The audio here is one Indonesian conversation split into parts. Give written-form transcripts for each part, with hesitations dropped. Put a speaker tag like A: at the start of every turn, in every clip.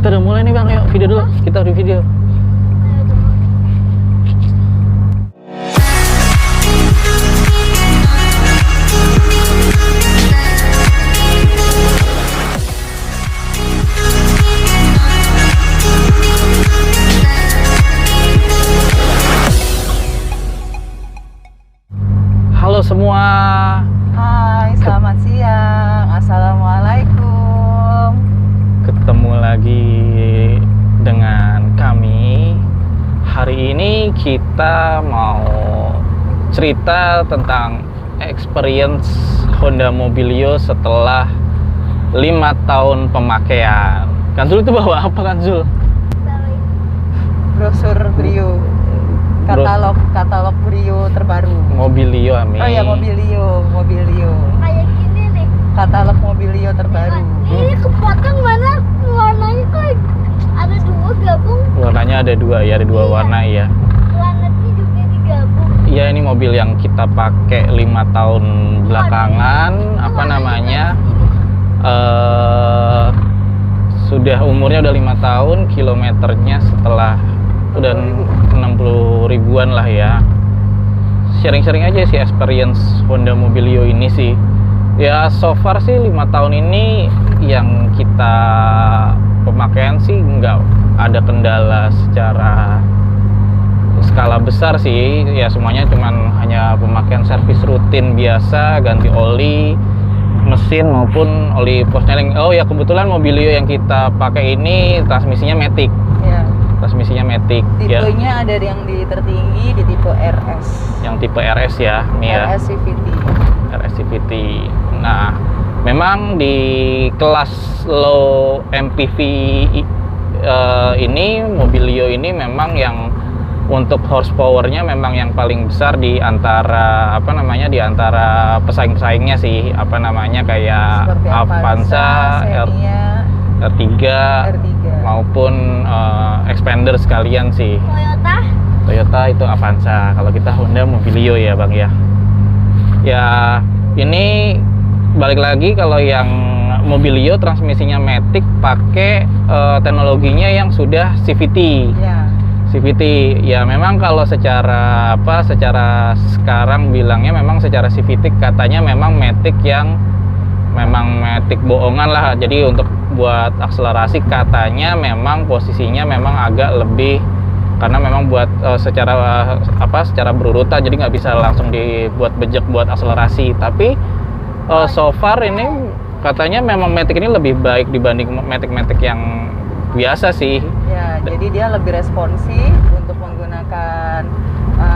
A: Kita udah mulai nih Bang, yuk video dulu. Kita udah video. Halo semua.
B: Hai, selamat siang. Assalamualaikum.
A: Ketemu lagi dengan kami. Hari ini kita mau cerita tentang experience Honda Mobilio setelah 5 tahun pemakaian. Kanzul itu bawa apa Kanzul?
B: Brosur Brio. Katalog Brio terbaru.
A: Mobilio, Ami.
B: Oh ya, Mobilio.
C: Kayak gini nih.
B: Katalog Mobilio terbaru.
C: Ini kepotong mana warnanya kok ada dua gabung.
A: Warnanya ada dua ya, ada dua warna ya.
C: Warnanya juga digabung.
A: Iya, ini mobil yang kita pakai 5 tahun belakangan. Apa namanya? Sudah umurnya udah 5 tahun, kilometernya setelah udah 60 ribuan lah ya. Sharing-sharing aja sih experience Honda Mobilio ini sih. Ya so far sih 5 tahun ini yang kita pemakaian sih nggak ada kendala secara skala besar sih. Ya semuanya cuman hanya pemakaian servis rutin biasa, ganti oli, mesin maupun oli posneling. Oh ya, kebetulan Mobilio yang kita pakai ini transmisinya Matic.
B: Ya.
A: Transmisinya Matic ya.
B: Tipenya ada yang di tertinggi di tipe RS.
A: Yang tipe RS ya, nih ya.
B: RS CVT.
A: RS CVT. Nah, memang di kelas low MPV ini Mobilio ini memang yang untuk horsepower-nya memang yang paling besar di antara di antara pesaing-pesaingnya sih, kayak
B: Seperti
A: Avanza,
B: Xenia,
A: R3 maupun Expander sekalian sih. Toyota itu Avanza, kalau kita Honda Mobilio ya Bang ya. Ya ini balik lagi, kalau yang Mobilio transmisinya Matic pakai teknologinya yang sudah CVT.
B: Ya.
A: CVT ya, memang kalau secara sekarang bilangnya memang secara CVT katanya memang Matic yang memang Matic bohongan lah. Jadi untuk buat akselerasi katanya memang posisinya memang agak lebih, karena memang buat secara berurutan, jadi nggak bisa langsung dibuat bejek buat akselerasi. Tapi so far ini katanya memang Matic ini lebih baik dibanding Matic yang biasa sih.
B: Ya, jadi dia lebih responsif untuk menggunakan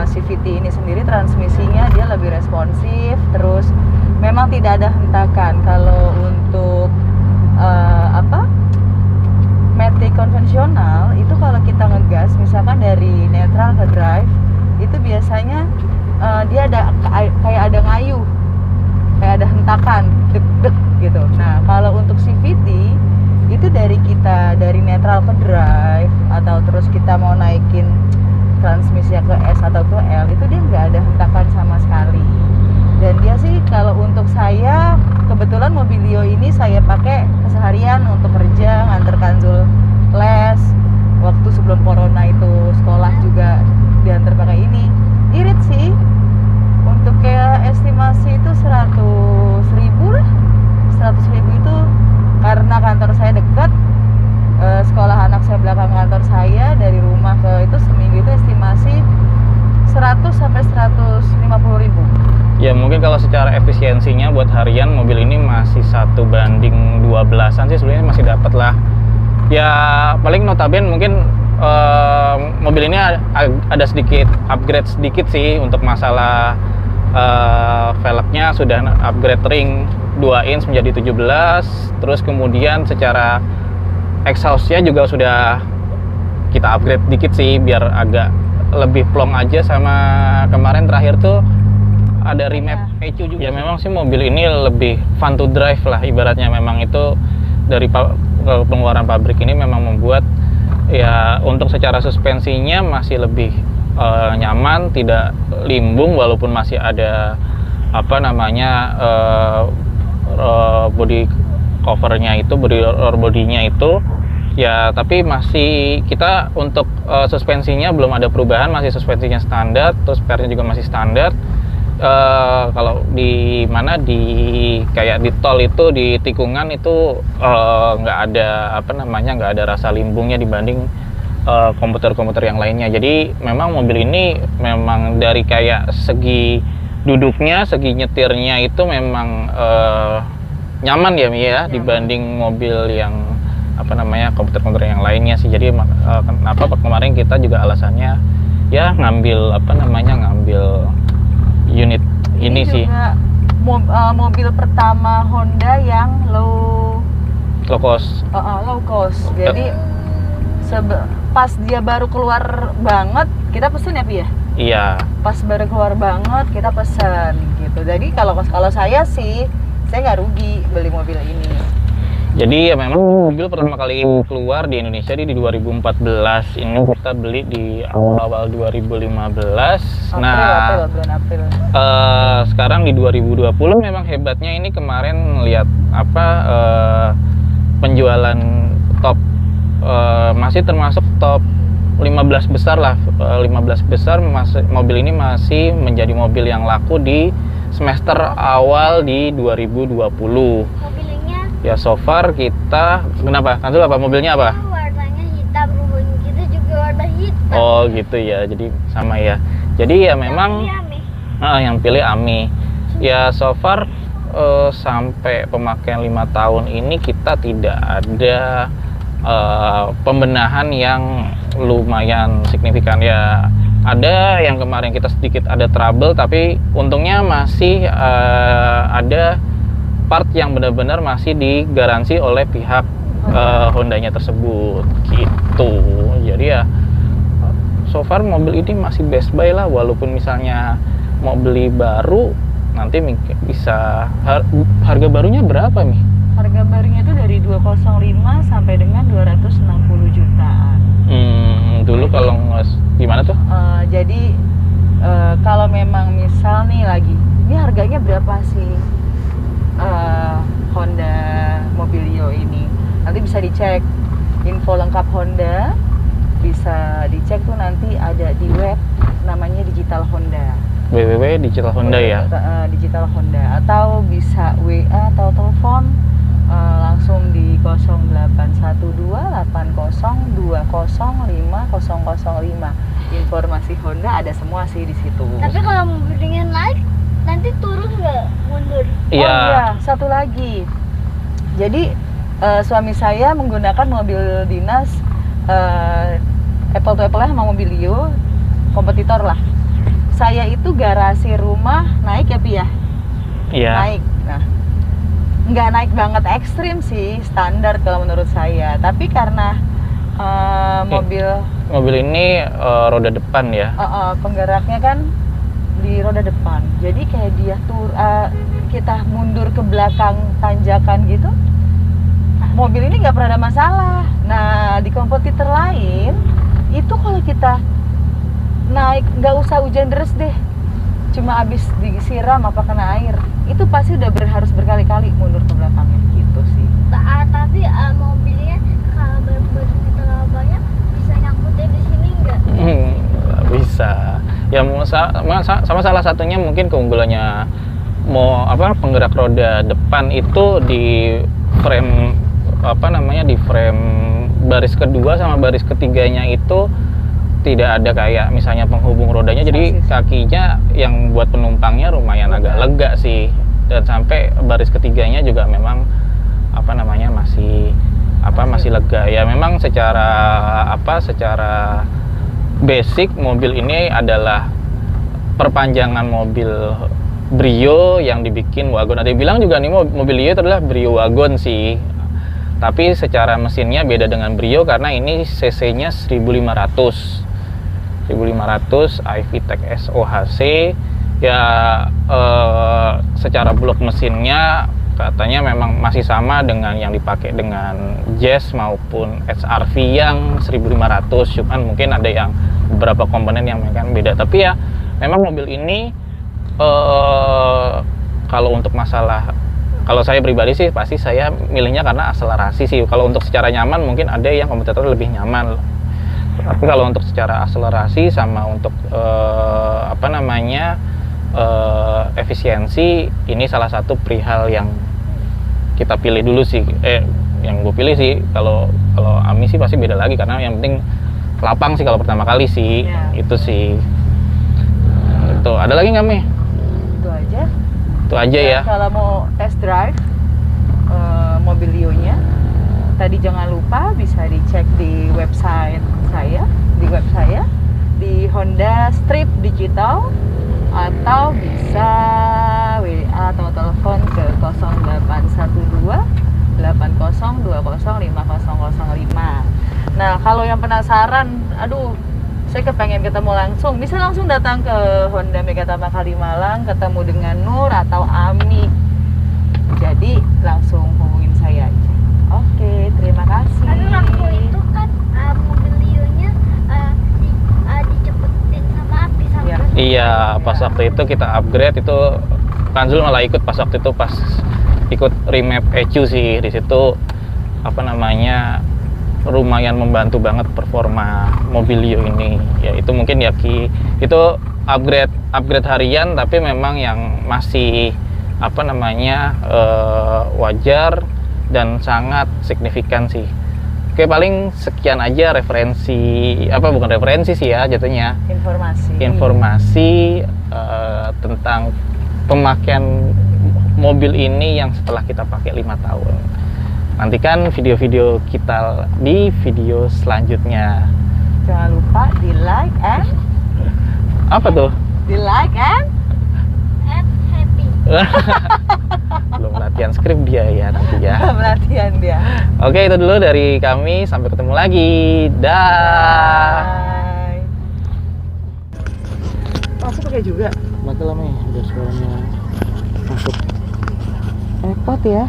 B: CVT ini sendiri. Transmisinya dia lebih responsif, terus memang tidak ada hentakan. Kalau untuk Matic konvensional itu kalau kita ngegas misalkan dari netral ke drive, itu biasanya dia ada kayak ada ngayuh, kayak ada hentakan, deg-deg gitu. Nah, kalau untuk CVT itu dari netral ke drive atau terus kita mau naikin transmisinya ke S atau ke L, itu dia nggak ada hentakan sama sekali. Dan dia sih, kalau untuk saya kebetulan Mobilio ini saya pakai keseharian untuk kerja, nganter Kanzul les, waktu sebelum corona itu sekolah juga diantar pakai ini. Irit sih, untuk kayak estimasi itu 100.000 lah. 100.000 itu karena kantor saya dekat, sekolah anak saya belakang kantor saya, dari rumah ke itu seminggu itu estimasi 100 sampai 150.000.
A: Ya mungkin kalau secara efisiensinya buat harian mobil ini masih 1:12-an sih sebenarnya masih dapat lah. Ya paling notabene mungkin mobil ini ada sedikit upgrade sedikit sih untuk masalah velgnya, sudah upgrade ring 2 inch menjadi 17. Terus kemudian secara exhaustnya juga sudah kita upgrade dikit sih biar agak lebih plong aja. Sama kemarin terakhir tuh ada remap ECU juga. Ya memang sih mobil ini lebih fun to drive lah ibaratnya. Memang itu dari pengeluaran pabrik ini memang membuat ya untuk secara suspensinya masih lebih nyaman, tidak limbung walaupun masih ada body covernya itu, body bodinya itu Ya, tapi masih kita untuk suspensinya belum ada perubahan, masih suspensinya standar, terus pernya juga masih standar. Kalau di mana di kayak di tol itu di tikungan itu nggak ada nggak ada rasa limbungnya dibanding komputer-komputer yang lainnya. Jadi memang mobil ini memang dari kayak segi duduknya, segi nyetirnya itu memang nyaman ya Mi ya, dibanding mobil yang komputer-komputer yang lainnya sih. Jadi kenapa kemarin kita juga alasannya ya ngambil ngambil unit ini sih
B: juga mobil pertama Honda yang low
A: cost.
B: Low cost. Jadi pas dia baru keluar banget kita pesen ya Pi ya?
A: Iya.
B: Pas baru keluar banget kita pesen gitu. Jadi kalau saya sih saya nggak rugi beli mobil ini.
A: Jadi ya memang mobil pertama kali keluar di Indonesia di 2014, ini kita beli di awal 2015.
B: Bulan April.
A: Sekarang di 2020 memang hebatnya ini kemarin lihat penjualan top masih termasuk top 15 besar lah, 15 besar mobil ini masih menjadi mobil yang laku di semester awal di 2020.
C: Mobilnya
A: Ya so far kita kenapa? Nanti apa mobilnya apa?
C: warnanya hitam, rumput kita juga warna hitam.
A: Oh gitu ya, jadi sama ya. Jadi ya memang yang pilih Ami. Ya so far sampai pemakaian 5 tahun ini kita tidak ada pembenahan yang lumayan signifikan ya. Ada yang kemarin kita sedikit ada trouble, tapi untungnya masih ada part yang benar-benar masih digaransi oleh pihak Hondanya tersebut gitu. Jadi ya so far mobil ini masih best buy lah, walaupun misalnya mau beli baru nanti bisa harga barunya berapa nih?
B: Harga barunya itu dari 205 sampai dengan 260 jutaan.
A: Dulu kalau gimana tuh?
B: Jadi kalau memang misal nih lagi, ini harganya berapa sih Honda Mobilio ini? Nanti bisa dicek info lengkap Honda, bisa dicek tuh nanti ada di web namanya Digital Honda.
A: Digital Honda ya?
B: Digital Honda, atau bisa WA atau telepon langsung di 0812802005. Informasi Honda ada semua sih di situ.
C: Tapi kalau mobilnya naik nanti turun nggak mundur?
A: Iya.
B: Oh iya, satu lagi. Jadi suami saya menggunakan mobil dinas Apple to Apple sama Mobilio, kompetitor lah. Saya itu garasi rumah naik ya Pi ya?
A: Iya.
B: Naik. Nah, nggak naik banget ekstrim sih, standar kalau menurut saya. Tapi karena
A: mobil ini roda depan ya?
B: Penggeraknya kan di roda depan. Jadi kayak dia kita mundur ke belakang tanjakan gitu, mobil ini nggak pernah ada masalah. Nah, di kompetitor lain itu kalau kita naik nggak usah hujan deras deh, cuma abis disiram apa kena air, itu pasti udah harus berkali-kali mundur ke belakangnya gitu sih.
C: Tapi mobilnya kalau berbanding terlalu banyak bisa nyangkutin di sini nggak?
A: Nggak bisa. Ya sama salah satunya mungkin keunggulannya penggerak roda depan itu di frame di frame baris kedua sama baris ketiganya itu tidak ada kayak misalnya penghubung rodanya, jadi kakinya yang buat penumpangnya lumayan agak lega sih, dan sampai baris ketiganya juga memang masih lega ya. Memang secara basic mobil ini adalah perpanjangan mobil Brio yang dibikin wagon. Ada yang bilang juga nih mobil itu adalah Brio wagon sih, tapi secara mesinnya beda dengan Brio karena ini cc-nya 1500 iVTEC SOHC ya. Secara blok mesinnya katanya memang masih sama dengan yang dipakai dengan Jazz maupun HR-V yang 1500, cuman mungkin ada yang beberapa komponen yang memang beda. Tapi ya memang mobil ini kalau untuk masalah Kalau saya pribadi sih pasti saya milihnya karena akselerasi sih. Kalau untuk secara nyaman mungkin ada yang kompetitor lebih nyaman. Tapi kalau untuk secara akselerasi sama untuk efisiensi, ini salah satu perihal yang kita pilih dulu sih. Yang gue pilih sih. Kalau Ami sih pasti beda lagi karena yang penting lapang sih kalau pertama kali sih.
B: Ya.
A: Itu sih. Itu ada lagi nggak Mi?
B: Itu aja.
A: Itu aja ya.
B: Kalau mau test drive Mobilio-nya, tadi jangan lupa bisa dicek di website saya, di Honda Strip Digital, atau bisa WA atau telepon ke 0812 8020 5005. Nah, kalau yang penasaran, aduh, saya kepengen ketemu langsung, bisa langsung datang ke Honda Megatama Kalimalang, ketemu dengan Nur atau Ami. Jadi langsung hubungin saya aja. Oke, terima kasih.
C: Tapi waktu itu kan Mobilio-nya dicepetin sama Api sampai
B: Ya.
A: Iya, pas waktu itu kita upgrade itu Kanzul malah ikut pas waktu itu pas ikut remap ECU sih. Di situ lumayan membantu banget performa Mobilio ini. Ya itu mungkin itu upgrade harian tapi memang yang masih wajar dan sangat signifikan sih. Oke, paling sekian aja bukan referensi sih ya jatuhnya. Informasi tentang pemakaian mobil ini yang setelah kita pakai 5 tahun. Nantikan video-video kita di video selanjutnya.
B: Jangan lupa di like and
A: Apa tuh?
C: happy.
A: Belum latihan skrip dia ya nanti ya.
B: pelatihan dia.
A: Oke, itu dulu dari kami. Sampai ketemu lagi. Dah.
B: Bye. Aku pakai juga.
A: Mati lah nih, udah suaranya masuk.
B: Repot ya.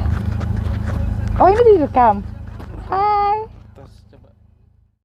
B: Oh, ini direkam.